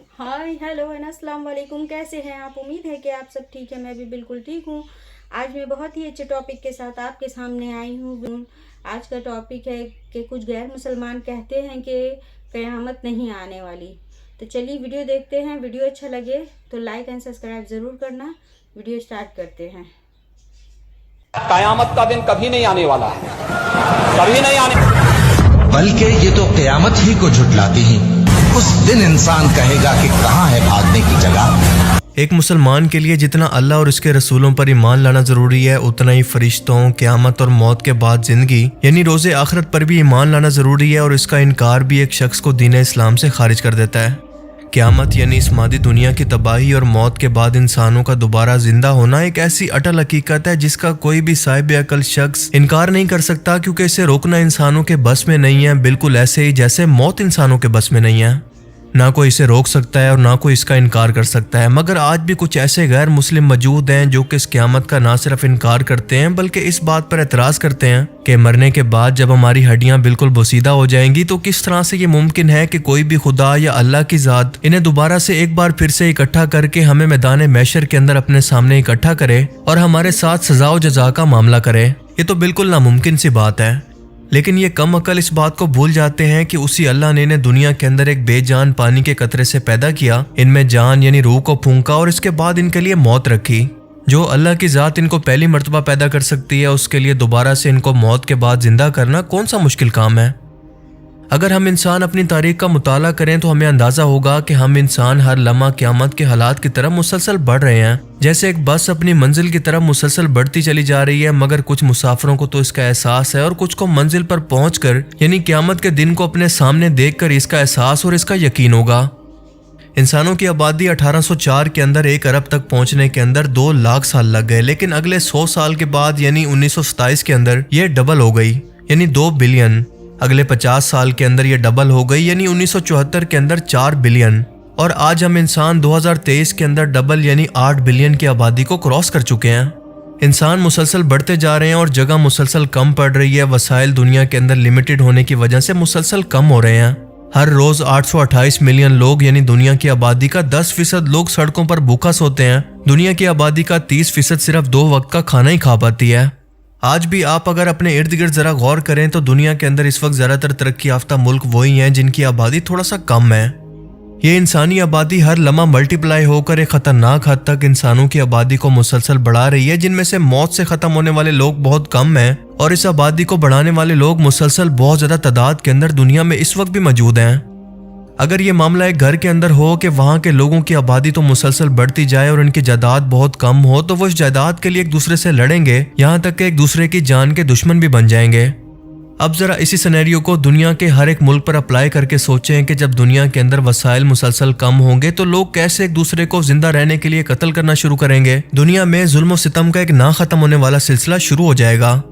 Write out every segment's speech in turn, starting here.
Hi hello and अस्सलाम वालेकुम। कैसे हैं आप? उम्मीद है कि आप सब ठीक है। मैं भी बिल्कुल ठीक हूँ। आज मैं बहुत ही अच्छे टॉपिक के साथ आपके सामने आई हूँ। आज का टॉपिक है कि कुछ गैर मुसलमान कहते हैं कि क़यामत नहीं आने वाली। तो चलिए वीडियो देखते हैं। वीडियो अच्छा लगे तो लाइक एंड सब्सक्राइब ज़रूर करना। वीडियो स्टार्ट करते हैं। कयामत का दिन कभी नहीं आने वाला है, कभी नहीं आने, बल्कि ये तो क़यामत ही को झुटलाती हैं। उस दिन इंसान कहेगा कि कहाँ है भागने की जगह। एक मुसलमान के लिए जितना अल्लाह और उसके रसूलों पर ईमान लाना ज़रूरी है, उतना ही फरिश्तों, क़यामत और मौत के बाद ज़िंदगी यानी रोज़े आखिरत पर भी ईमान लाना ज़रूरी है। और इसका इनकार भी एक शख्स को दीन इस्लाम से खारिज कर देता है। क़यामत यानी इस मादी दुनिया की तबाही और मौत के बाद इंसानों का दोबारा जिंदा होना एक ऐसी अटल हकीकत है जिसका कोई भी साहिब अकल शख्स इनकार नहीं कर सकता, क्योंकि इसे रोकना इंसानों के बस में नहीं है। बिल्कुल ऐसे ही जैसे मौत इंसानों के बस में नहीं है। ना कोई इसे रोक सकता है और ना कोई इसका इनकार कर सकता है। मगर आज भी कुछ ऐसे गैर मुस्लिम मौजूद हैं जो कि इस क़यामत का ना सिर्फ इनकार करते हैं बल्कि इस बात पर एतराज़ करते हैं कि मरने के बाद जब हमारी हड्डियां बिल्कुल बोसीदा हो जाएंगी तो किस तरह से ये मुमकिन है कि कोई भी खुदा या अल्लाह की ज़ात इन्हें दोबारा से एक बार फिर से इकट्ठा करके हमें मैदान महशर के अंदर अपने सामने इकट्ठा करे और हमारे साथ सज़ा व जज़ा का मामला करे। ये तो बिल्कुल नामुमकिन सी बात है। लेकिन ये कम अकल इस बात को भूल जाते हैं कि उसी अल्लाह ने इन्हें दुनिया के अंदर एक बेजान पानी के कतरे से पैदा किया, इनमें जान यानी रूह को फूंका और इसके बाद इनके लिए मौत रखी। जो अल्लाह की ज़ात इनको पहली मर्तबा पैदा कर सकती है, उसके लिए दोबारा से इनको मौत के बाद जिंदा करना कौन सा मुश्किल काम है। अगर हम इंसान अपनी तारीख का मुताला करें तो हमें अंदाजा होगा कि हम इंसान हर लम्हा क़यामत के हालात की तरफ मुसलसल बढ़ रहे हैं। जैसे एक बस अपनी मंजिल की तरफ मुसलसल बढ़ती चली जा रही है, मगर कुछ मुसाफिरों को तो इसका एहसास है और कुछ को मंजिल पर पहुंचकर यानी क़यामत के दिन को अपने सामने देखकर इसका एहसास और इसका यकीन होगा। इंसानों की आबादी 1804 के अंदर 1 अरब तक पहुंचने के अंदर 2 लाख साल लग गए, लेकिन अगले 100 साल के बाद यानी 1927 के अंदर यह डबल हो गई यानी 2 बिलियन। अगले 50 साल के अंदर ये डबल हो गई यानी 1974 के अंदर 4 बिलियन। और आज हम इंसान 2023 के अंदर डबल यानी 8 बिलियन की आबादी को क्रॉस कर चुके हैं। इंसान मुसलसल बढ़ते जा रहे हैं और जगह मुसलसल कम पड़ रही है। वसाइल दुनिया के अंदर लिमिटेड होने की वजह से मुसलसल कम हो रहे हैं। हर रोज 828 मिलियन लोग यानी दुनिया की आबादी का 10% लोग सड़कों पर भूखा सोते हैं। दुनिया की आबादी का 30% सिर्फ 2 वक्त का खाना ही खा पाती है। आज भी आप अगर अपने इर्द गिर्द जरा गौर करें तो दुनिया के अंदर इस वक्त ज्यादातर तरक्की याफ्ता मुल्क वही हैं जिनकी आबादी थोड़ा सा कम है। ये इंसानी आबादी हर लम्हा मल्टीप्लाई होकर एक खतरनाक हद तक इंसानों की आबादी को मुसलसल बढ़ा रही है, जिनमें से मौत से खत्म होने वाले लोग बहुत कम हैं और इस आबादी को बढ़ाने वाले लोग मुसलसल बहुत ज्यादा तादाद के अंदर दुनिया में इस वक्त भी मौजूद हैं। अगर ये मामला एक घर के अंदर हो कि वहाँ के लोगों की आबादी तो मुसलसल बढ़ती जाए और इनकी जायदाद बहुत कम हो, तो वो इस जायदाद के लिए एक दूसरे से लड़ेंगे, यहाँ तक कि एक दूसरे की जान के दुश्मन भी बन जाएंगे। अब जरा इसी सिनेरियो को दुनिया के हर एक मुल्क पर अप्लाई करके सोचें कि जब दुनिया के अंदर वसाइल मुसलसल कम होंगे तो लोग कैसे एक दूसरे को जिंदा रहने के लिए कत्ल करना शुरू करेंगे। दुनिया में जुल्म सितम का एक ना खत्म होने वाला सिलसिला शुरू हो जाएगा।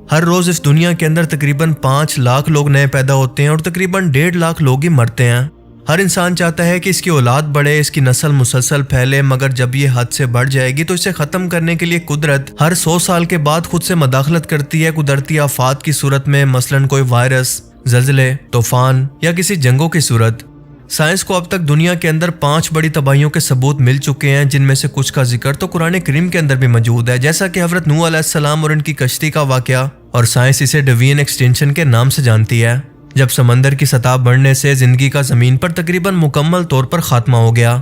हर रोज इस दुनिया के अंदर तकरीबन 5 लाख लोग नए पैदा होते हैं और तकरीबन 1.5 लाख लोग ही मरते हैं। हर इंसान चाहता है कि इसकी औलाद बढ़े, इसकी नस्ल मुसलसल फैले, मगर जब ये हद से बढ़ जाएगी तो इसे खत्म करने के लिए कुदरत हर 100 साल के बाद खुद से मदाखलत करती है कुदरती आफात की सूरत में, मसलन कोई वायरस, ज़लज़ले, तूफान या किसी जंगों की सूरत। साइंस को अब तक दुनिया के अंदर 5 बड़ी तबाहियों के सबूत मिल चुके हैं, जिनमें से कुछ का जिक्र तो कुरान करीम के अंदर भी मौजूद है, जैसा कि हज़रत नूह अलैहिस्सलाम और उनकी कश्ती का वाक़या, और साइंस इसे डेवियन एक्सटेंशन के नाम से जानती है। जब समंदर की सतह बढ़ने से जिंदगी का जमीन पर तकरीबन मुकम्मल तौर पर खात्मा हो गया।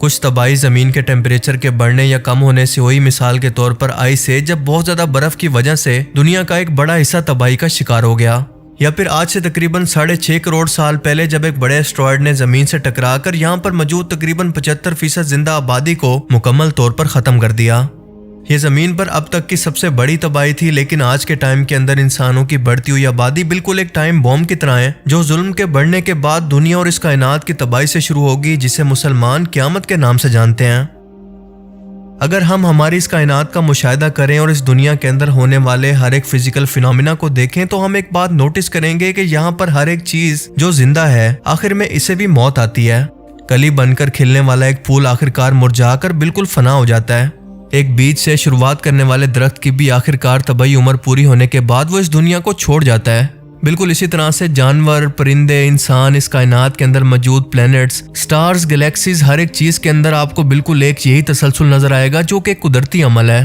कुछ तबाही जमीन के टेम्परेचर के बढ़ने या कम होने से हुई, मिसाल के तौर पर आइस एज, जब बहुत ज्यादा बर्फ की वजह से दुनिया का एक बड़ा हिस्सा तबाही का शिकार हो गया। या फिर आज से तकरीबन 6.5 करोड़ साल पहले जब एक बड़े एस्ट्रॉयड ने जमीन से टकराकर यहाँ पर मौजूद तकरीबन 75% जिंदा आबादी को मुकम्मल तौर पर खत्म कर दिया। ये जमीन पर अब तक की सबसे बड़ी तबाही थी, लेकिन आज के टाइम के अंदर इंसानों की बढ़ती हुई आबादी बिल्कुल एक टाइम बॉम्ब की तरह है, जो जुल्म के बढ़ने के बाद दुनिया और इस कायनात की तबाही से शुरू होगी, जिसे मुसलमान क़यामत के नाम से जानते हैं। अगर हम हमारी इस कायनात का मुशाहिदा करें और इस दुनिया के अंदर होने वाले हर एक फिजिकल फिनोमिना को देखें तो हम एक बात नोटिस करेंगे कि यहाँ पर हर एक चीज जो जिंदा है आखिर में इसे भी मौत आती है। कली बनकर खिलने वाला एक फूल आखिरकार मुरझाकर बिल्कुल फना हो जाता है। एक बीज से शुरुआत करने वाले दरख्त की भी आखिरकार तबई उम्र पूरी होने के बाद वो इस दुनिया को छोड़ जाता है। बिल्कुल इसी तरह से जानवर, परिंदे, इंसान, इस कायनात के अंदर मौजूद प्लैनेट्स, स्टार्स, गैलेक्सीज, हर एक चीज के अंदर आपको बिल्कुल एक यही तसलसल नजर आएगा जो कि कुदरती अमल है।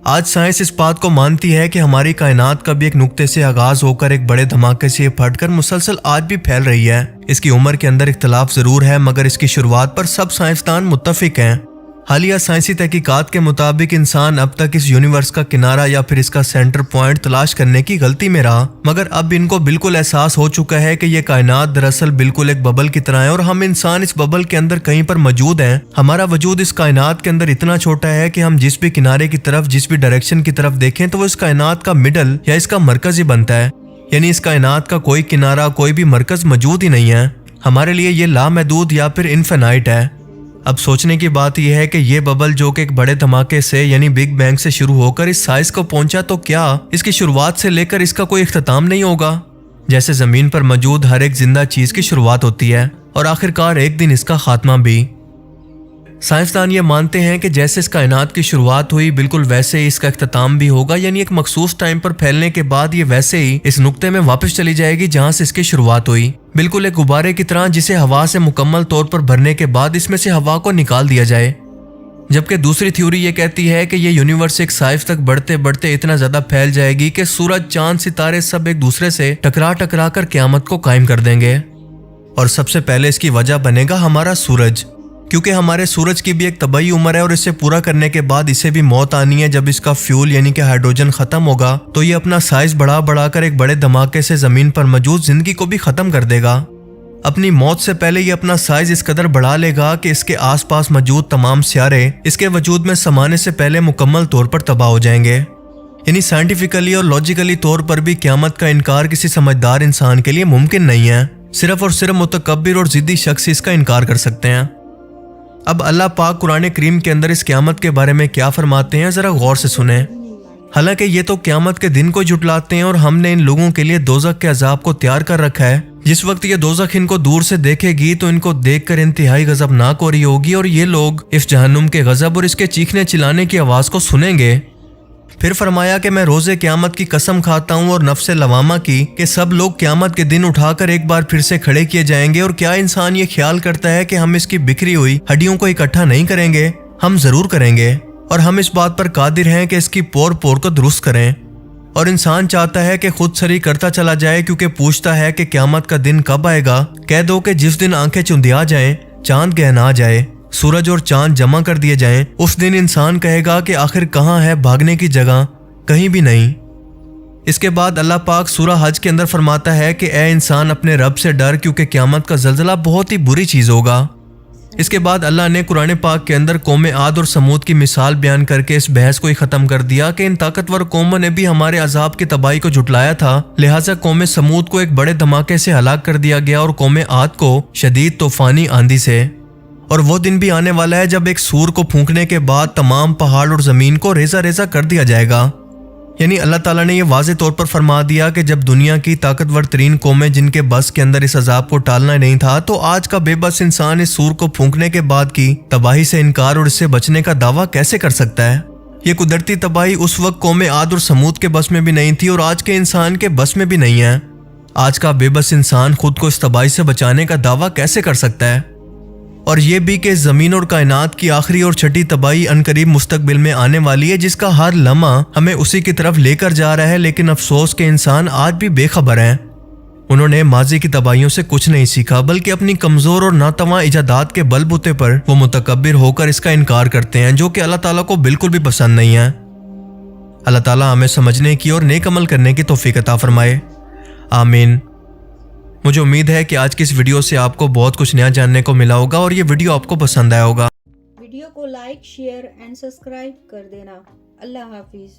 आज साइंस इस बात को मानती है कि हमारी कायनात का भी एक नुक्ते से आगाज होकर एक बड़े धमाके से फटकर मुसलसल आज भी फैल रही है। इसकी उम्र के अंदर इख्तलाफ जरूर है, मगर इसकी शुरुआत पर सब साइंसदान मुत्तफिक हैं। हालिया साइंसी तहकीकात के मुताबिक इंसान अब तक इस यूनिवर्स का किनारा या फिर इसका सेंटर पॉइंट तलाश करने की गलती में रहा, मगर अब इनको बिल्कुल एहसास हो चुका है कि ये कायनात दरअसल बिल्कुल एक बबल की तरह है और हम इंसान इस बबल के अंदर कहीं पर मौजूद हैं। हमारा वजूद इस कायनात के अंदर इतना छोटा है कि हम जिस भी किनारे की तरफ, जिस भी डायरेक्शन की तरफ देखें तो वो इस कायनात का मिडल या इसका मरकज ही बनता है। यानी इस कायनात का कोई किनारा, कोई भी मरकज मौजूद ही नहीं है। हमारे लिए ये लामहदूद या फिर इनफिनाइट है। अब सोचने की बात यह है कि ये बबल जो कि एक बड़े धमाके से यानी बिग बैंग से शुरू होकर इस साइज को पहुंचा, तो क्या इसकी शुरुआत से लेकर इसका कोई इख्तिताम नहीं होगा? जैसे जमीन पर मौजूद हर एक जिंदा चीज की शुरुआत होती है और आखिरकार एक दिन इसका खात्मा भी। साइंसदान ये मानते हैं कि जैसे इस कायनात की शुरुआत हुई, बिल्कुल वैसे ही इसका इख्तिताम भी होगा। यानी एक मखसूस टाइम पर फैलने के बाद ये वैसे ही इस नुक्ते में वापस चली जाएगी जहां से इसकी शुरुआत हुई, बिल्कुल एक गुब्बारे की तरह, जिसे हवा से मुकम्मल तौर पर भरने के बाद इसमें से हवा को निकाल दिया जाए। जबकि दूसरी थ्योरी ये कहती है कि ये यूनिवर्स एक साइज तक बढ़ते बढ़ते इतना ज्यादा फैल जाएगी कि सूरज, चांद, सितारे सब एक दूसरे से टकरा टकरा कर क़यामत को कायम कर देंगे। और सबसे पहले इसकी वजह बनेगा हमारा सूरज, क्योंकि हमारे सूरज की भी एक तबाही उम्र है और इसे पूरा करने के बाद इसे भी मौत आनी है। जब इसका फ्यूल यानी कि हाइड्रोजन खत्म होगा तो ये अपना साइज बढ़ा बढ़ा कर एक बड़े धमाके से जमीन पर मौजूद जिंदगी को भी खत्म कर देगा। अपनी मौत से पहले ये अपना साइज इस कदर बढ़ा लेगा कि इसके आसपास मौजूद तमाम सियारे इसके वजूद में समाने से पहले मुकम्मल तौर पर तबाह हो जाएंगे। यानी साइंटिफिकली और लॉजिकली तौर पर भी क़यामत का इनकार किसी समझदार इंसान के लिए मुमकिन नहीं है। सिर्फ और सिर्फ मुतकब्बिर और जिद्दी शख्स इसका इनकार कर सकते हैं। अब अल्लाह पाक कुरान करीम के अंदर इस क़यामत के बारे में क्या फरमाते हैं, जरा गौर से सुने। हालांकि ये तो क़यामत के दिन को जुटलाते हैं और हमने इन लोगों के लिए दोज़ख के अजाब को तैयार कर रखा है। जिस वक्त ये दोज़ख इनको दूर से देखेगी तो इनको देखकर इंतहाई गजबनाक हो रही होगी और ये लोग इस जहन्नुम के गजब और इसके चीखने चिल्लाने की आवाज़ को सुनेंगे। फिर फरमाया कि मैं रोज़े क़यामत की कसम खाता हूँ और नफ्से लवामा की कि सब लोग क़यामत के दिन उठाकर एक बार फिर से खड़े किए जाएंगे। और क्या इंसान ये ख्याल करता है कि हम इसकी बिखरी हुई हड्डियों को इकट्ठा नहीं करेंगे? हम जरूर करेंगे और हम इस बात पर कादिर हैं कि इसकी पोर पोर को दुरुस्त करें। और इंसान चाहता है कि खुद सरी करता चला जाए, क्योंकि पूछता है कि क़यामत का दिन कब आएगा। कह दो कि जिस दिन आंखें चुंधिया जाएं, चांद गहना जाए, सूरज और चांद जमा कर दिए जाएं, उस दिन इंसान कहेगा कि आखिर कहाँ है भागने की जगह? कहीं भी नहीं। इसके बाद अल्लाह पाक सूरह हज के अंदर फरमाता है कि ए इंसान अपने रब से डर, क्योंकि क़यामत का ज़ल्ज़ला बहुत ही बुरी चीज़ होगा। इसके बाद अल्लाह ने कुरान पाक के अंदर कौम आद और समूद की मिसाल बयान करके इस बहस को ही ख़त्म कर दिया कि इन ताकतवर कौमों ने भी हमारे अजाब की तबाही को जुटलाया था, लिहाजा कौम समूद को एक बड़े धमाके से हलाक कर दिया गया और कौम आद को शदीद तूफानी आंधी से। और वो दिन भी आने वाला है जब एक सूर को फूंकने के बाद तमाम पहाड़ और ज़मीन को रेजा रेजा कर दिया जाएगा। यानी अल्लाह ताला ने यह वाज़े तौर पर फरमा दिया कि जब दुनिया की ताकतवर तरीन कौमें जिनके बस के अंदर इस अजाब को टालना नहीं था, तो आज का बेबस इंसान इस सूर को फूंकने के बाद की तबाही से इनकार और इससे बचने का दावा कैसे कर सकता है? ये कुदरती तबाही उस वक्त कौम आद और समूद के बस में भी नहीं थी और आज के इंसान के बस में भी नहीं है। आज का बेबस इंसान खुद को इस तबाही से बचाने का दावा कैसे कर सकता है? और ये भी कि ज़मीन और कायनात की आखिरी और छठी तबाही अनकरीब मुस्तकबिल में आने वाली है, जिसका हर लम्हा हमें उसी की तरफ लेकर जा रहा है। लेकिन अफसोस के इंसान आज भी बेखबर हैं। उन्होंने माजी की तबाहियों से कुछ नहीं सीखा, बल्कि अपनी कमज़ोर और नातवा इजादात के बलबूते पर वो मुतकब्बिर होकर इसका इनकार करते हैं, जो कि अल्लाह ताला को बिल्कुल भी पसंद नहीं है। अल्लाह ताला हमें समझने की और नेक अमल करने की तौफीक अता फरमाए, आमीन। मुझे उम्मीद है कि आज की इस वीडियो से आपको बहुत कुछ नया जानने को मिला होगा और ये वीडियो आपको पसंद आया होगा। वीडियो को लाइक, शेयर एंड सब्सक्राइब कर देना। अल्लाह हाफिज़।